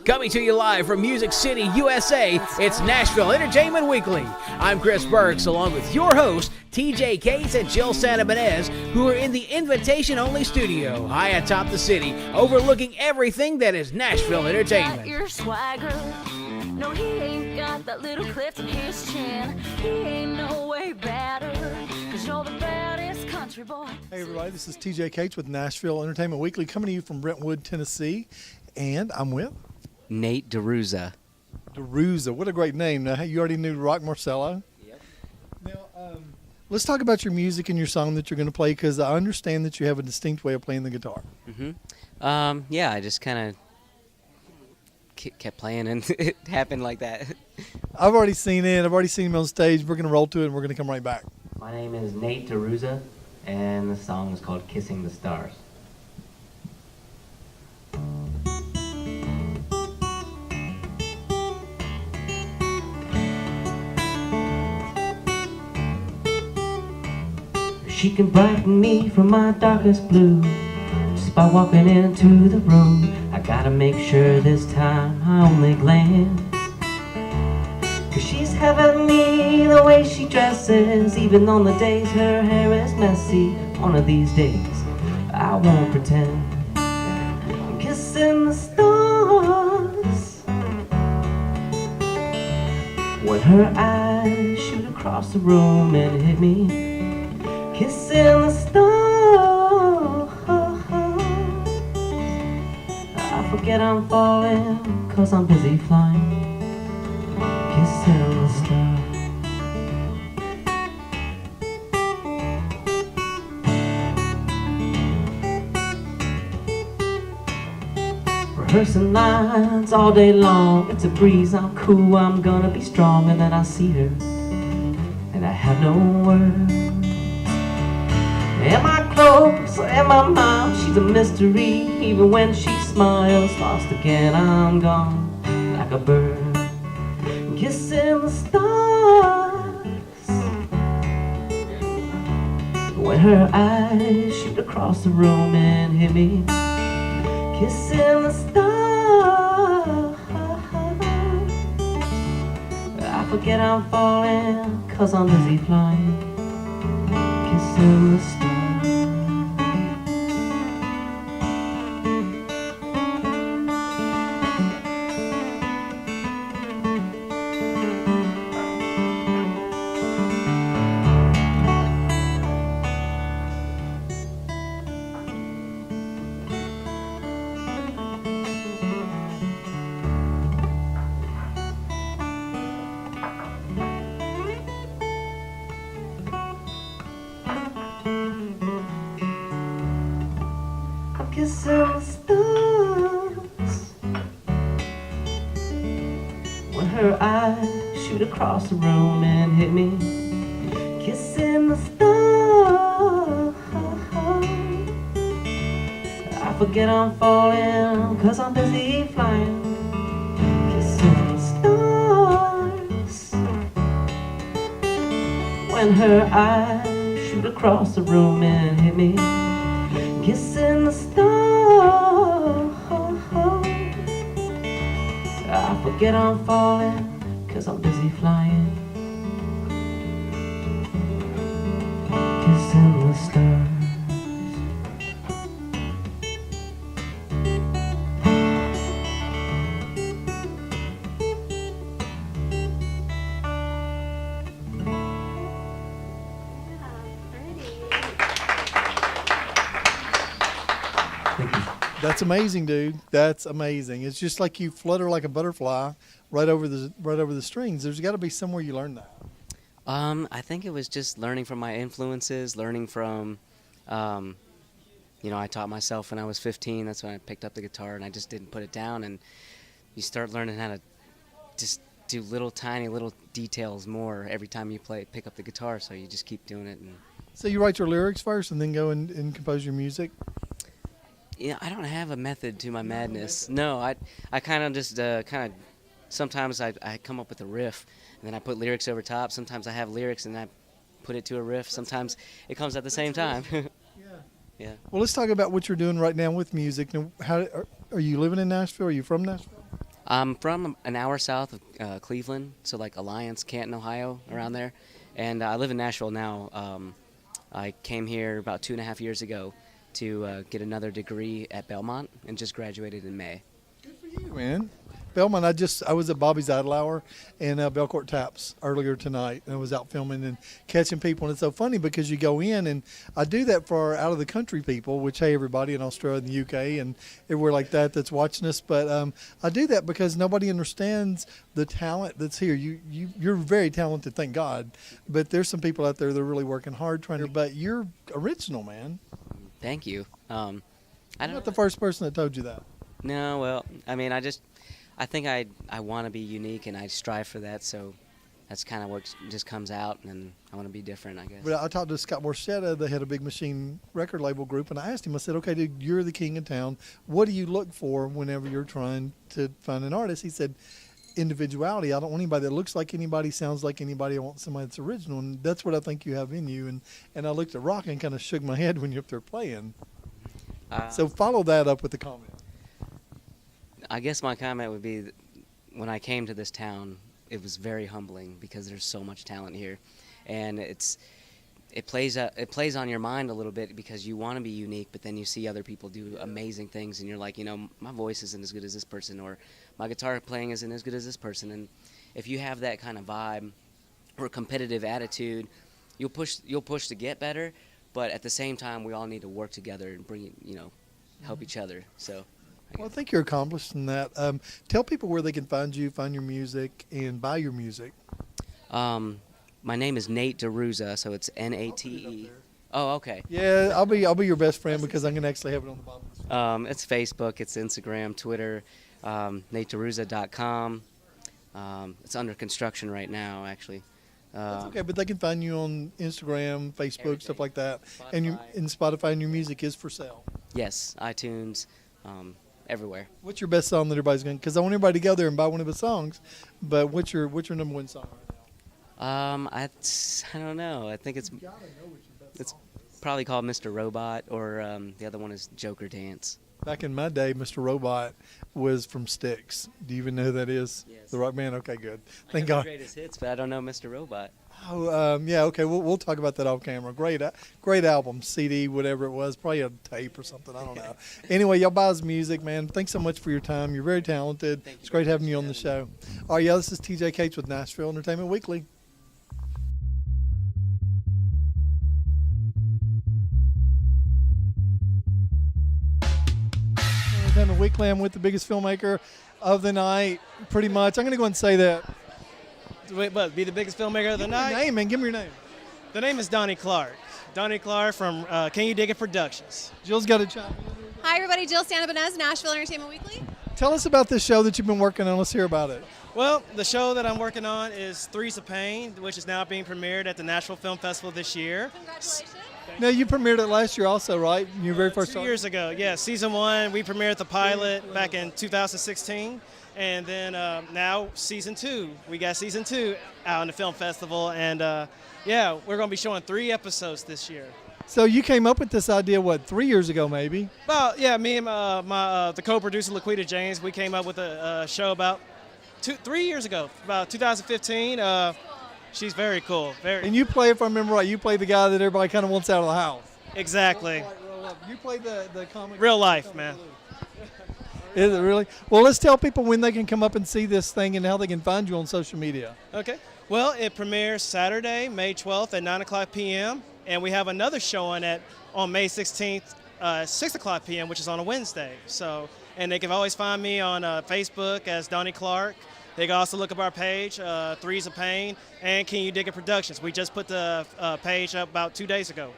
Coming to you live from Music City, USA, it's Nashville Entertainment Weekly. I'm Chris Burks, along with your host, TJ Cates and Jill Santabanez, who are in the invitation-only studio, high atop the city, overlooking everything that is Nashville Entertainment. Got your swagger. No, he ain't got that little clip in his chin. He ain't no way better, 'cause you're the baddest country boy. Hey everybody, this is TJ Cates with Nashville Entertainment Weekly, coming to you from Brentwood, Tennessee, and I'm with Nate DeRuza. DeRuza. What a great name. Now, you already knew Rock Marcello? Yep. Now, let's talk about your music and your song that you're going to play, because I understand that you have a distinct way of playing the guitar. Yeah, I just kind of kept playing, and it happened like that. I've already seen it. I've already seen him on stage. We're going to roll to it, and we're going to come right back. My name is Nate DeRuza, and the song is called Kissing the Stars. She can brighten me from my darkest blue just by walking into the room. I gotta make sure this time I only glance, 'cause she's having me the way she dresses, even on the days her hair is messy. One of these days I won't pretend. I'm kissing the stars when her eyes shoot across the room and hit me. Kissing the stars, I forget I'm falling, 'cause I'm busy flying. Kissing the stars. Rehearsing lines all day long. It's a breeze, I'm cool, I'm gonna be strong. And then I see her, and I have no words. Am I close or am I mild? She's a mystery, even when she smiles. Lost again, I'm gone like a bird, kissing the stars when her eyes shoot across the room and hit me. Kissing the stars, I forget I'm falling, 'cause I'm busy flying. Kissing the stars. Kissing the stars when her eyes shoot across the room and hit me. Kissing the stars, I forget I'm falling, 'cause I'm busy flying. Kissing the stars when her eyes shoot across the room and hit me. Kissing the stars, I forget I'm falling, 'cause I'm busy flying. Kissing the stars. That's amazing, dude. That's amazing. It's just like you flutter like a butterfly right over the strings. There's got to be somewhere you learned that. I think it was just learning from my influences, learning from, I taught myself when I was 15. That's when I picked up the guitar, and I just didn't put it down. And you start learning how to just do tiny little details more every time you pick up the guitar. So you just keep doing it. And so you write your lyrics first and then go and compose your music? Yeah, I don't have a method to my madness. No, I kind of just sometimes I come up with a riff, and then I put lyrics over top. Sometimes I have lyrics and I put it to a riff. Sometimes it comes at the same time. Yeah. Well, let's talk about what you're doing right now with music. Now, are you living in Nashville? Are you from Nashville? I'm from an hour south of Cleveland, so like Alliance, Canton, Ohio, around there. And I live in Nashville now. I came here about 2.5 years ago to get another degree at Belmont and just graduated in May. Good for you, man. Belmont, I was at Bobby's Idle Hour and Belcourt Taps earlier tonight, and I was out filming and catching people. And it's so funny because you go in, and I do that for our out of the country people, which, hey, everybody in Australia and the UK and everywhere like that that's watching us. But I do that because nobody understands the talent that's here. You're very talented, thank God. But there's some people out there that are really working hard trying to. But you're original, man. Thank you. I'm not the first person that told you that. No, well, I mean, I think I want to be unique, and I strive for that, so that's kind of what just comes out, and I want to be different, I guess. But I talked to Scott Borchetta, the head of Big Machine record label group, and I asked him, I said, okay, dude, you're the king of town. What do you look for whenever you're trying to find an artist? He said, individuality. I don't want anybody that looks like anybody, sounds like anybody. I want somebody that's original, and that's what I think you have in you. And I looked at Rock and kind of shook my head when you're up there playing. So follow that up with the comment. I guess my comment would be that when I came to this town, it was very humbling because there's so much talent here, and it plays on your mind a little bit because you want to be unique, but then you see other people do amazing things, and you're like, my voice isn't as good as this person, or my guitar playing isn't as good as this person. And if you have that kind of vibe or competitive attitude, you'll push to get better, but at the same time, we all need to work together and help each other. So. Well, I think you're accomplished in that. Tell people where they can find you, find your music, and buy your music. My name is Nate DeRuza, so it's Nate. Oh, okay. Yeah, I'll be your best friend because I'm gonna actually have it on the bottom. It's Facebook, it's Instagram, Twitter, NateDeRuza.com. It's under construction right now, actually. That's okay, but they can find you on Instagram, Facebook, everything. stuff like that, Spotify. and Spotify, and your music is for sale. Yes, iTunes. Everywhere. What's your best song that everybody's going to, because I want everybody to go there and buy one of his songs, but what's your number one song right now? I don't know. I think it's probably called Mr. Robot, or the other one is Joker Dance. Back in my day, Mr. Robot was from Styx. Do you even know who that is? Yes. The rock band? Okay, good. I Thank know God. the greatest hits, but I don't know Mr. Robot. Oh, yeah, okay. We'll talk about that off camera. Great album, CD, whatever it was. Probably a tape or something. I don't know. Anyway, y'all buy his music, man. Thanks so much for your time. You're very talented. It's great having you on the show. All right, yeah, this is TJ Cates with Nashville Entertainment Weekly. Entertainment Weekly. I'm with the biggest filmmaker of the night, pretty much. I'm going to go and say that. Wait, but be the biggest filmmaker of the Give me your night? name, man. Give me your name. The name is Donnie Clark. Donnie Clark from Can You Dig It Productions. Jill's got a chime. Hi, everybody. Jill Stanabinez, Nashville Entertainment Weekly. Tell us about this show that you've been working on. Let's hear about it. Well, the show that I'm working on is Three's of Pain, which is now being premiered at the Nashville Film Festival this year. Congratulations. Now, you premiered it last year also, right? Your very first 2 years ago, yeah. Season 1, we premiered the pilot back in 2016. And then now season 2, we got season 2 out in the film festival. And yeah, we're going to be showing 3 episodes this year. So you came up with this idea, 3 years ago maybe? Well, yeah, me and the co-producer, Laquita James, we came up with a show about 3 years ago, about 2015. She's very cool. And you play, if I remember right, you play the guy that everybody kind of wants out of the house. Exactly. You play the comic. Real life, man. Is it really? Well, let's tell people when they can come up and see this thing and how they can find you on social media. Okay. Well, it premieres Saturday, May 12th at 9 o'clock p.m. And we have another showing on May 16th, 6 o'clock p.m., which is on a Wednesday. So, and they can always find me on Facebook as Donnie Clark. They can also look up our page, Three's of Pain, and Can You Dig It Productions. We just put the page up about 2 days ago.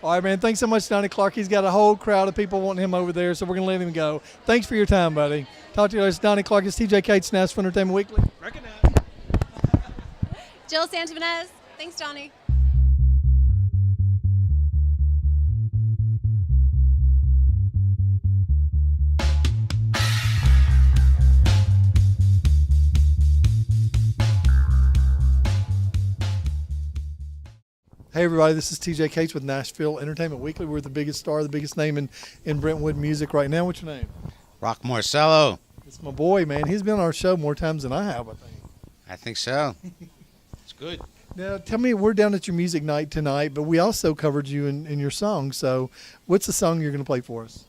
All right, man. Thanks so much, Donnie Clark. He's got a whole crowd of people wanting him over there, so we're going to let him go. Thanks for your time, buddy. Talk to you later. It's Donnie Clark. It's TJ Cates, Nashville Entertainment Weekly. Recognize. Jill Stanabinez. Thanks, Donnie. Hey, everybody, this is TJ Cates with Nashville Entertainment Weekly. We're the biggest star, the biggest name in Brentwood music right now. What's your name? Rock Marcello. It's my boy, man. He's been on our show more times than I have, I think. I think so. It's good. Now, tell me, we're down at your music night tonight, but we also covered you in your song. So what's the song you're going to play for us?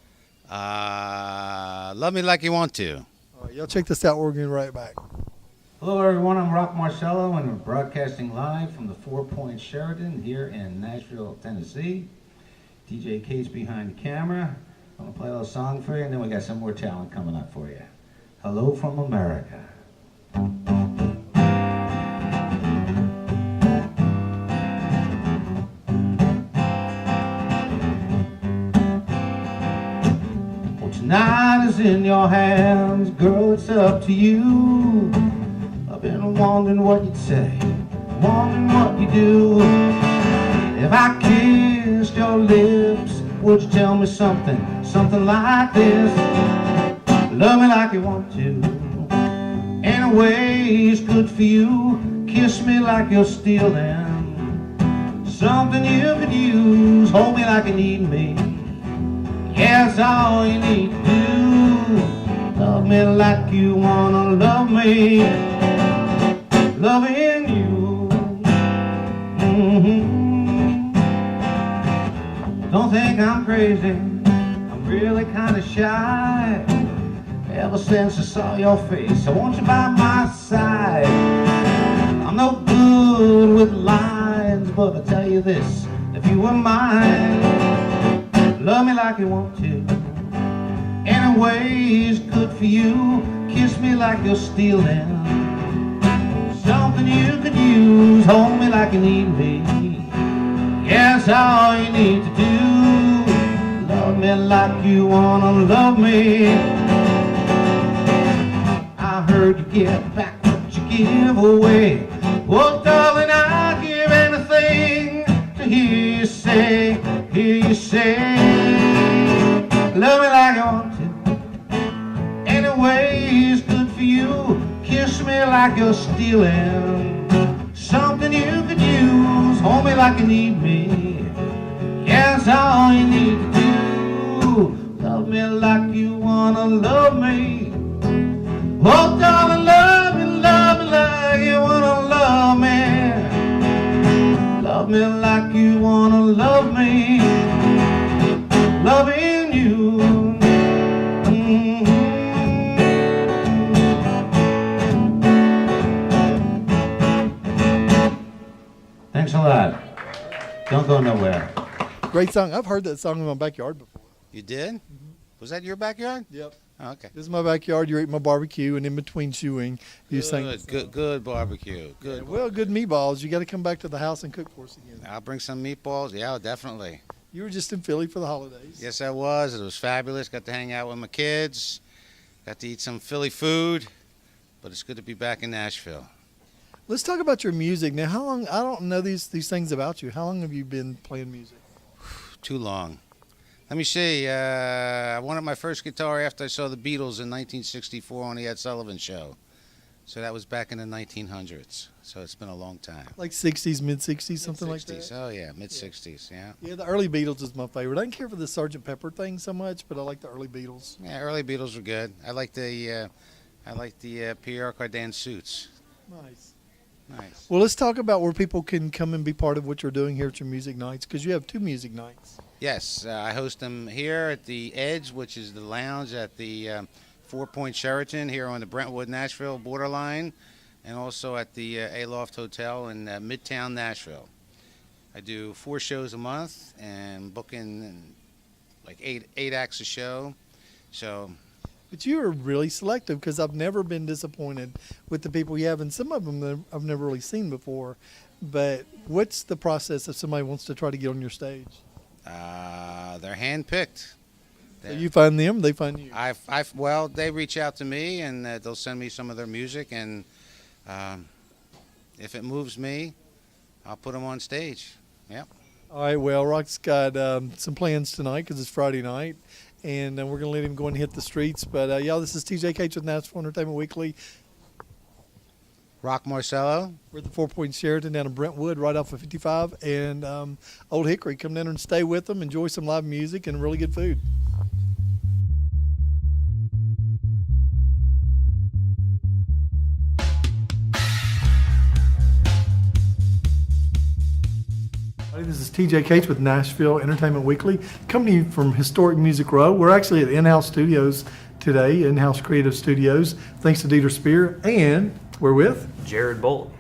Love Me Like You Want To. All right, y'all check this out. We're going to be right back. Hello everyone, I'm Rock Marcello and we're broadcasting live from the 4 Point Sheraton here in Nashville, Tennessee. DJ Kate's behind the camera. I'm going to play a little song for you and then we got some more talent coming up for you. Hello from America. Well, tonight is in your hands, girl, it's up to you. I've been wondering what you'd say, wondering what you do. If I kissed your lips, would you tell me something like this? Love me like you want to, in a way it's good for you. Kiss me like you're stealing, something you could use. Hold me like you need me, yeah, that's all you need to do. Love me like you wanna love me, loving you. Don't think I'm crazy, I'm really kinda shy. Ever since I saw your face, I want you by my side. I'm no good with lines, but I tell you this, if you were mine, love me like you want to, in a way it's good for you. Kiss me like you're stealing, something you could use. Hold me like you need me, yeah, that's all you need to do. Love me like you wanna love me. I heard you give back what you give away. Well, darling, I'd give anything to hear you say, love me like you want to, anyway it's good for you. Kiss me like you're stealing, something you could use. Hold me like you need me, yeah, that's all you need to do. Love me like you wanna love me. Oh, darling, love me like you wanna love me. Love me like you wanna love me, loving you. Thanks a lot. Don't go nowhere. Great song. I've heard that song in my backyard before. You did? Was that your backyard? Yep. Oh, okay. This is my backyard. You're eating my barbecue, and in between chewing, you sang. Good barbecue. Good. Yeah, well, good meatballs. You got to come back to the house and cook for us again. I'll bring some meatballs. Yeah, definitely. You were just in Philly for the holidays. Yes, I was. It was fabulous. Got to hang out with my kids. Got to eat some Philly food. But it's good to be back in Nashville. Let's talk about your music now. How long? I don't know these things about you. How long have you been playing music? Too long. Let me see. I wanted my first guitar after I saw the Beatles in 1964 on the Ed Sullivan Show. So that was back in the 1900s. So it's been a long time. Like 60s, mid-60s, something like that? Oh, yeah, mid-60s, yeah. Yeah, the early Beatles is my favorite. I didn't care for the Sgt. Pepper thing so much, but I like the early Beatles. Yeah, early Beatles were good. I like the Pierre Cardin suits. Nice. Nice. Well, let's talk about where people can come and be part of what you're doing here at your music nights, because you have 2 music nights. Yes, I host them here at the Edge, which is the lounge at the 4 Point Sheraton here on the Brentwood, Nashville borderline, and also at the Aloft Hotel in Midtown, Nashville. I do 4 shows a month and booking like eight acts a show. So. But you are really selective, because I've never been disappointed with the people you have, and some of them that I've never really seen before. But what's the process if somebody wants to try to get on your stage? They're handpicked. So you find them, they find you. Well, they reach out to me and they'll send me some of their music, and if it moves me, I'll put them on stage. Yep. All right. Well, Rock's got some plans tonight because it's Friday night, and we're going to let him go and hit the streets. But y'all, this is TJ Cates with Nashville Entertainment Weekly. Rock Marcello. We're at the 4 Point Sheraton down in Brentwood, right off of 55, and Old Hickory. Come down and stay with them, enjoy some live music and really good food. TJ Cates with Nashville Entertainment Weekly, coming to you from Historic Music Row. We're actually at in-house studios today, in-house creative studios, thanks to Dieter Spear, and we're with Jerod Bolt.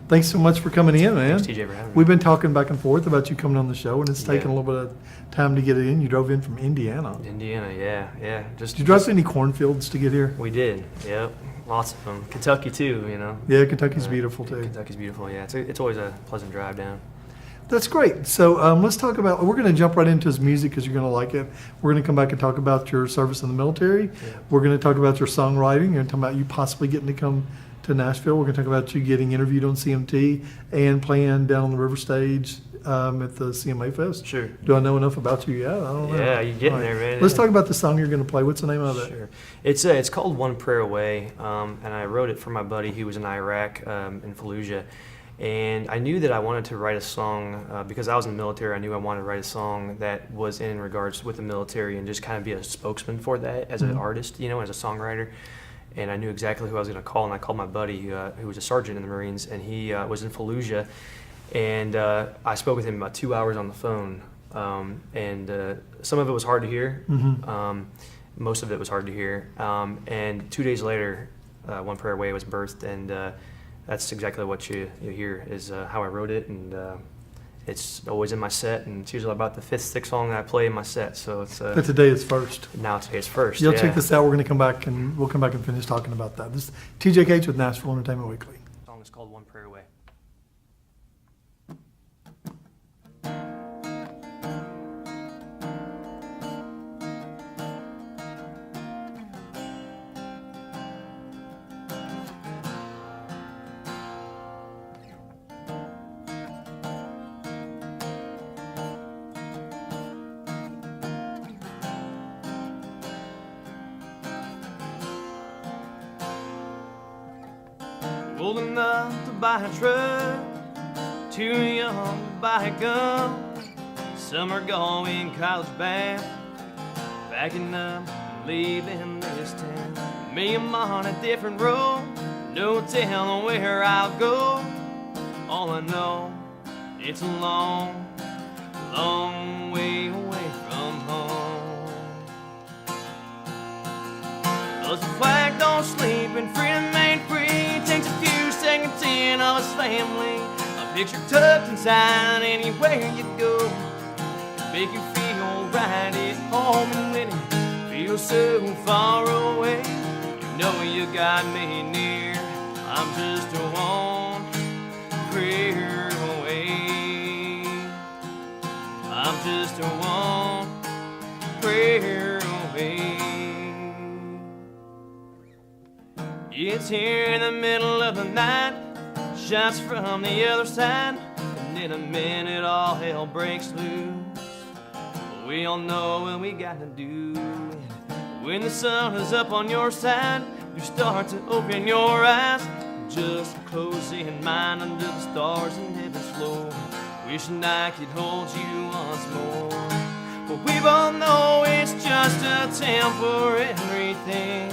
Thanks so much for coming in, man. Thanks, TJ, for having me. We've been talking back and forth about you coming on the show, and it's taken a Yeah. little bit of time to get it in. You drove in from Indiana. Indiana, yeah. Did you drive through any cornfields to get here? We did, yep. Lots of them. Kentucky, too, you know. Yeah, Kentucky's beautiful, too. Kentucky's beautiful, yeah. It's always a pleasant drive down. That's great. So let's talk about, we're going to jump right into his music because you're going to like it. We're going to come back and talk about your service in the military. Yeah. We're going to talk about your songwriting. We're going to talk about you possibly getting to come to Nashville. We're going to talk about you getting interviewed on CMT and playing down on the River Stage at the CMA Fest. Sure. Do I know enough about you yet? I don't know. Yeah, you're getting All there, man. Let's talk about the song you're going to play. What's the name of it? Sure. It's called One Prayer Away, and I wrote it for my buddy who was in Iraq, in Fallujah. And I knew that I wanted to write a song, because I was in the military, I knew I wanted to write a song that was in regards with the military and just kind of be a spokesman for that as an artist, you know, as a songwriter. And I knew exactly who I was going to call, and I called my buddy who was a sergeant in the Marines, and he was in Fallujah. And I spoke with him about 2 hours on the phone, and some of it was hard to hear. Most of it was hard to hear. And 2 days later, One Prayer Away was birthed, and that's exactly what you hear is how I wrote it, and it's always in my set, and it's usually about the 5th, 6th song that I play in my set. So it's But today is first. now today is first. You'll yeah. check this out. We're going to come back and we'll come back and finish talking about that. This is TJ Cates with Nashville Entertainment Weekly. The song is called One Prayer Away. Old enough to buy a truck, too young to buy a gun. Some are going college bound, backing up, leaving this town. Me, I'm on a different road, no telling where I'll go. All I know, it's a long, long way away from home. Cause the flag don't sleep and freedom ain't free. Takes a few seconds in of his family, a picture tucked inside anywhere you go. Make you feel right at home, and when it feels so far away, you know you got me near. I'm just a one prayer away. I'm just a one prayer away. It's here in the middle of the night, shots from the other side, and in a minute all hell breaks loose. We all know what we got to do. When the sun is up on your side, you start to open your eyes, just closing mine under the stars and heaven's floor, wishing I could hold you once more. But we both know it's just a temporary thing.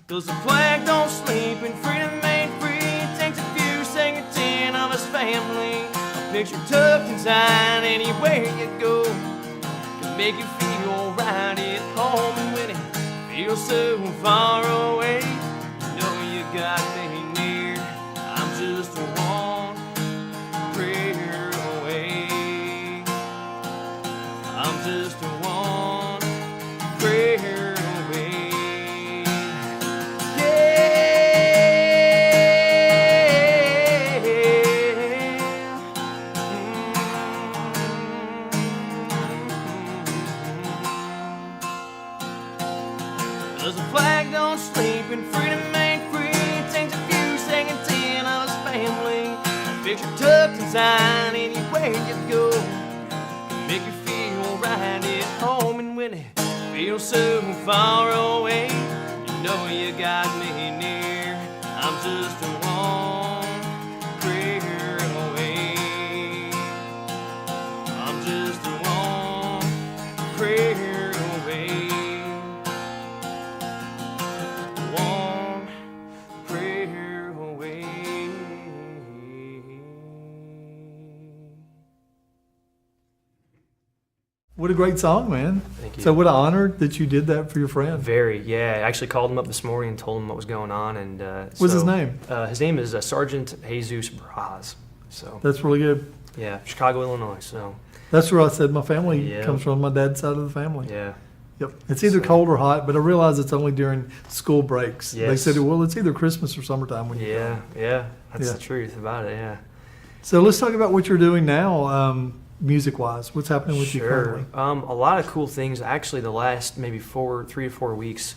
Cause the flag don't sleep and freedom ain't free. It takes a few seconds in of his family, a picture tucked inside anywhere you go, can make you feel right at home. And when it feels so far away, you know you got me near. I'm just a one prayer away. I'm just a one prayer away. Cause the flag don't sleep and freedom ain't free. It takes a few seconds in of his family, a picture tucked inside anywhere you go, can make you feel right at home. And when it feels so far away, you know you got me near. I'm just a one prayer away. I'm just a one prayer away. One prayer away. What a great song, man. Thank you. So what an honor that you did that for your friend. Very, yeah. I actually called him up this morning and told him what was going on. And What's his name? His name is Sergeant Jesus Braz. So That's really good. yeah, Chicago, Illinois. So That's where I said my family Yeah. comes from, my dad's side of the family. yeah, Yep. It's either cold or hot, but I realize it's only during school breaks. They Yes. said, well, it's either Christmas or summertime when you go. yeah. That's Yeah. the truth about it. Yeah. So let's talk about what you're doing now, music-wise. What's happening with you Sure. currently? A lot of cool things. Actually, the last maybe 3 to 4 weeks,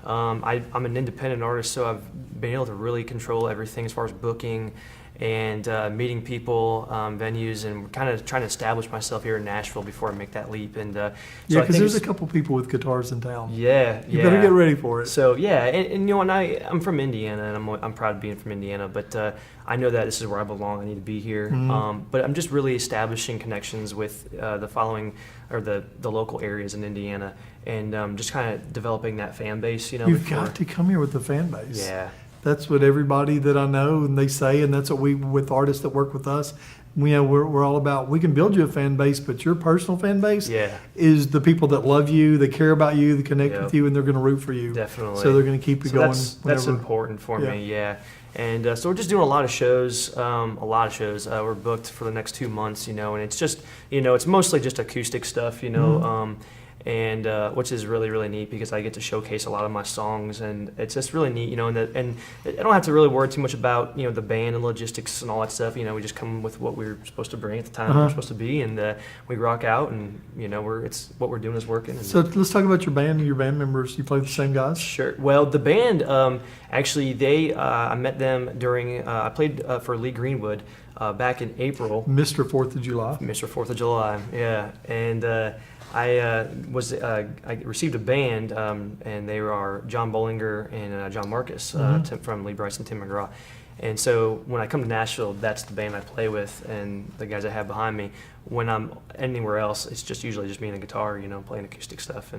I'm an independent artist, so I've been able to really control everything as far as booking and meeting people, venues, and kind of trying to establish myself here in Nashville before I make that leap. And so Yeah, I because think there's a it's- couple people with guitars in town. Yeah, You better get ready for it. So yeah, and you know, and I'm from Indiana, and I'm proud of being from Indiana. But I know that this is where I belong. I need to be here. Mm-hmm. But I'm just really establishing connections with the following or the local areas in Indiana, and just kind of developing that fan base. You know, You've before- got to come here with the fan base. Yeah. That's what everybody that I know and they say, and that's what we with artists that work with us. We're all about. We can build you a fan base, but your personal fan base Yeah. is the people that love you, they care about you, they connect Yep. with you, and they're going to root for you. Definitely. So they're going to keep you So going. That's important for me, yeah. And so we're just doing a lot of shows. We're booked for the next 2 months, you know, and it's just, you know, it's mostly just acoustic stuff, you know, and which is really, really neat because I get to showcase a lot of my songs, and it's just really neat, you know, and I don't have to really worry too much about, you know, the band and logistics and all that stuff. You know, we just come with what we're supposed to bring at the time we're supposed to be, and we rock out, and, you know, it's what we're doing is working. And So let's talk about your band and your band members. You play with the same guys? Sure. Well, the band, actually, I met them during, I played for Lee Greenwood back in April. Mr. 4th of July. Mr. 4th of July, yeah. And I received a band, and they are John Bollinger and John Marcus from Lee Bryce and Tim McGraw. And so when I come to Nashville, that's the band I play with, and the guys I have behind me. When I'm anywhere else, it's just usually just me and a guitar, you know, playing acoustic stuff.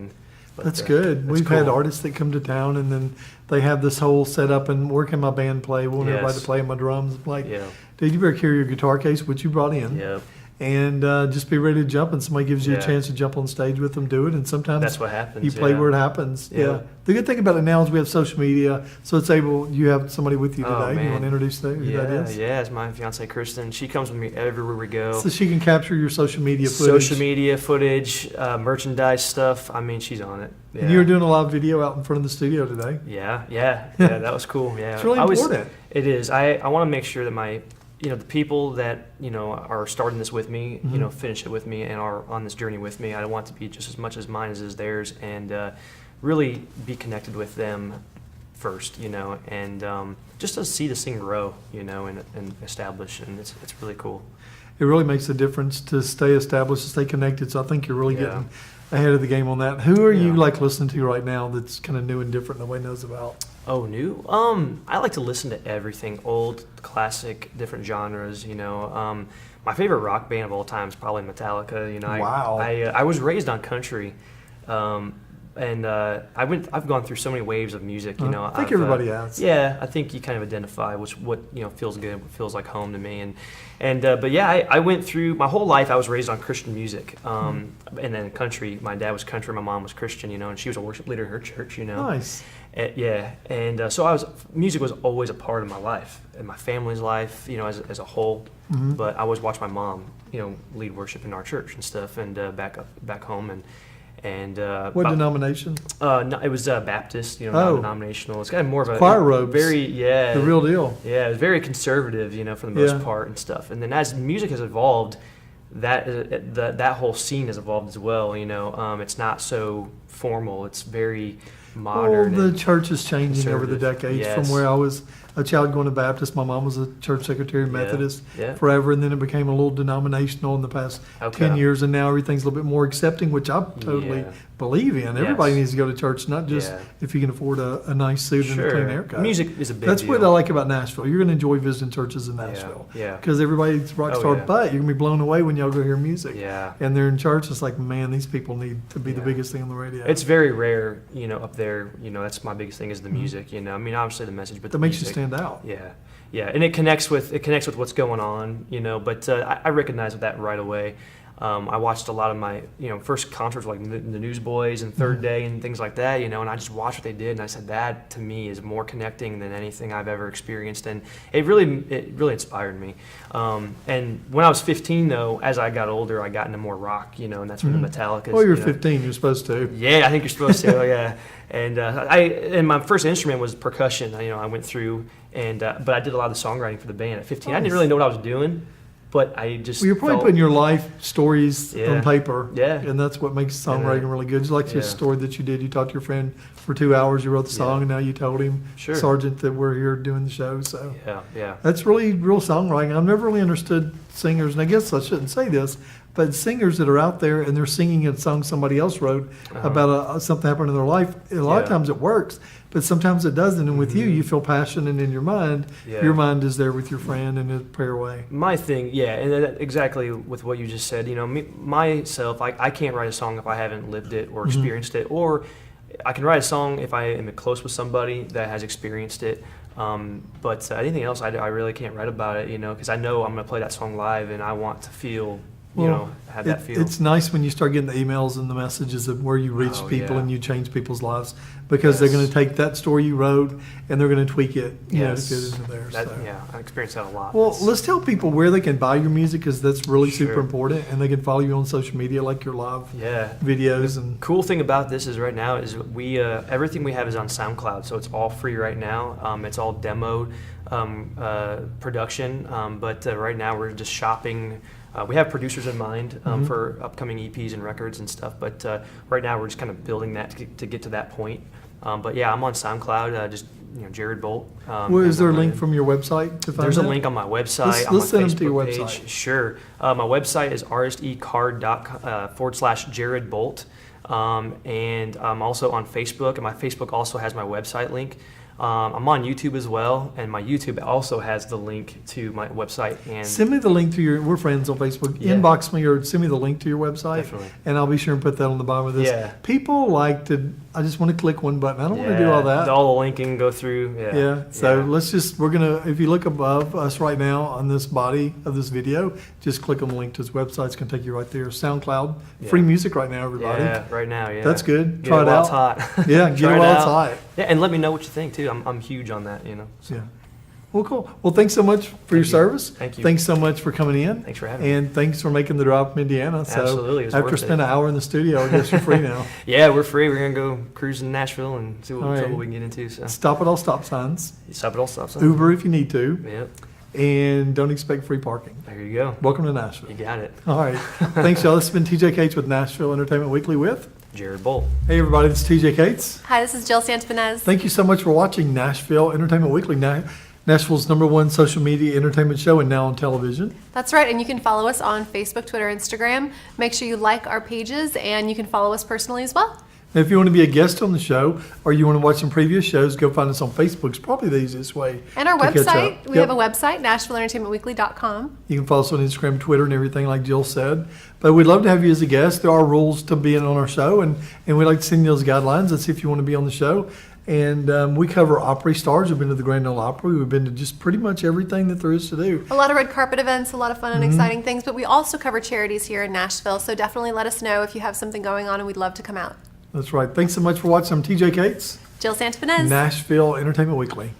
But That's good. that's We've had cool. artists that come to town and then they have this whole setup and where can my band play? We want everybody Yes. to play my drums. I'm like, Yeah. dude, you better carry your guitar case, which you brought in. Yeah. And just be ready to jump, and somebody gives you a Yeah. chance to jump on stage with them, do it. And sometimes That's what happens, You play yeah. where it happens. Yeah. Yeah. The good thing about it now is we have social media, so it's able. You have somebody with you today. Oh, You man. want to introduce who that is? Yeah, it's my fiance Kristen. She comes with me everywhere we go. So she can capture your social media footage. Social media footage, merchandise stuff. I mean, she's on it. Yeah. And you were doing a live video out in front of the studio today. Yeah, that was cool. Yeah, It's really important. It is. I want to make sure that the people that, you know, are starting this with me, you know, finish it with me and are on this journey with me. I want it to be just as much as mine as theirs, and really be connected with them first, you know, and just to see this thing grow, you know, and establish, and it's really cool. It really makes a difference to stay established, to stay connected. So I think you're really Yeah. getting ahead of the game on that. Who are you Yeah. like listening to right now that's kind of new and different nobody knows about? Oh, new? I like to listen to everything, old, classic, different genres, you know. My favorite rock band of all time is probably Metallica, you know. Wow. I was raised on country, and I've gone through so many waves of music, you know. I think everybody has. Yeah, I think you kind of identify what you know feels good, what feels like home to me, but yeah, I went through my whole life. I was raised on Christian music, and then country. My dad was country, my mom was Christian, you know, and she was a worship leader in her church, you know. Nice. Yeah, and so music was always a part of my life and my family's life, you know, as a whole. But I always watched my mom, you know, lead worship in our church and stuff, and back home, and What denomination? No, it was Baptist, you know, non-denominational. It's kind of more of a Choir robes. The real deal. Yeah, it's very conservative, you know, for the most Yeah. part and stuff. And then as music has evolved, that whole scene has evolved as well. You know, it's not so formal. It's very modern. Well, the and church is changing over the conservative. decades. Yes. From where I was a child going to Baptist, my mom was a church secretary Methodist Yeah. forever, and then it became a little denominational in the past Okay. 10 years, and now everything's a little bit more accepting, which I totally Yeah. believe in. Everybody Yes. needs to go to church, not just Yeah. if you can afford a nice suit and a clean haircut. Music is a big That's deal. what I like about Nashville. You're going to enjoy visiting churches in Nashville. Yeah. Because everybody's rock Oh, star, yeah. but you're going to be blown away when y'all go hear music. Yeah. And they're in church. It's like, man, these people need to be the Yeah. biggest thing on the radio. It's very rare, you know, up there. You know, that's my biggest thing is the music. You know, I mean, obviously the message, but that the makes you music. stand out. Yeah, and it connects with what's going on. You know, but I recognize that right away. I watched a lot of my, first concerts like the Newsboys and Third Day and things like that, and I just watched what they did, and I said that to me is more connecting than anything I've ever experienced, and it really inspired me. And when I was 15, though, as I got older, I got into more rock, and that's when the Metallica. Well, you're 15. You're supposed to. Yeah, I think you're supposed to. Yeah, and my first instrument was percussion. I went through but I did a lot of the songwriting for the band at 15. I didn't really know what I was doing. But I just you're probably putting your life stories Yeah. on paper. Yeah. And that's what makes songwriting really good. Just like this story that you did. You talked to your friend for 2 hours, you wrote the song, and now you told him, Sergeant, that we're here doing the show. So yeah. That's really real songwriting. I've never really understood singers, and I guess I shouldn't say this, but singers that are out there and they're singing a song somebody else wrote about something happened in their life, a lot of times it works, but sometimes it doesn't. And with you feel passion, and in your mind, your mind is there with your friend in a prayer way. My thing, and that, exactly with what you just said, myself, I can't write a song if I haven't lived it or experienced it, or I can write a song if I am close with somebody that has experienced it. But anything else, I really can't write about it, because I know I'm going to play that song live, and I want to feel, have that feel. It's nice when you start getting the emails and the messages of where you reach people and you change people's lives, because they're going to take that story you wrote and they're going to tweak it, to fit into there. I experience that a lot. Well, let's tell people where they can buy your music, because that's really super important, and they can follow you on social media, like your live videos. And cool thing about this is right now is we everything we have is on SoundCloud, so it's all free right now. It's all demoed production, but right now we're just shopping. We have producers in mind for upcoming EPs and records and stuff, but right now we're just kind of building that to get to that point. But yeah, I'm on SoundCloud, just Jerod Bolt. Is there a link from your website to find There's that? a link on my website. Let's send them to your page. website. Sure. My website is rstecard.com/Jerod Bolt. And I'm also on Facebook, and my Facebook also has my website link. I'm on YouTube as well, and my YouTube also has the link to my website. And send me the link to we're friends on Facebook. Inbox me or send me the link to your website. Definitely. And I'll be sure and put that on the bottom of this. Yeah. People like to, I just want to click one button. I don't want to do all that. All the linking go through. So let's just, if you look above us right now on this body of this video, just click on the link to his website. It's going to take you right there. SoundCloud. Free music right now, everybody. Yeah, right now, That's good. Get Try it out. It's hot. Yeah, get it while it's hot. Yeah, and let me know what you think, too. I'm huge on that, So. Yeah. Well, cool. Well, thanks so much for your service. Thank you. Thanks so much for coming in. Thanks for having me. And thanks for making the drive from Indiana. Absolutely. It was after worth spending it. an hour in the studio, I guess you're free now. Yeah, we're free. We're going to go cruise in Nashville and see what trouble we can get into. So. Stop at all stop signs. Stop at all stop signs. Uber if you need to. Yep. And don't expect free parking. There you go. Welcome to Nashville. You got it. All right. Thanks, y'all. This has been TJ Cates with Nashville Entertainment Weekly with Jerod Bolt. Hey, everybody. This is TJ Cates. Hi, this is Jill Santabanez. Thank you so much for watching Nashville Entertainment Weekly. Nashville's #1 social media entertainment show, and now on television. That's right, and you can follow us on Facebook, Twitter, Instagram. Make sure you like our pages, and you can follow us personally as well. Now, if you want to be a guest on the show, or you want to watch some previous shows, go find us on Facebook. It's probably the easiest way. And our to catch website, up. we have a website, NashvilleEntertainmentWeekly.com. You can follow us on Instagram, Twitter, and everything like Jill said. But we'd love to have you as a guest. There are rules to being on our show, and we'd like to send you those guidelines. Let's see if you want to be on the show. And we cover Opry stars. We've been to the Grand Ole Opry. We've been to just pretty much everything that there is to do. A lot of red carpet events, a lot of fun and exciting things, but we also cover charities here in Nashville, so definitely let us know if you have something going on, and we'd love to come out. That's right. Thanks so much for watching. I'm TJ Cates. Jill Santabanez. Nashville Entertainment Weekly.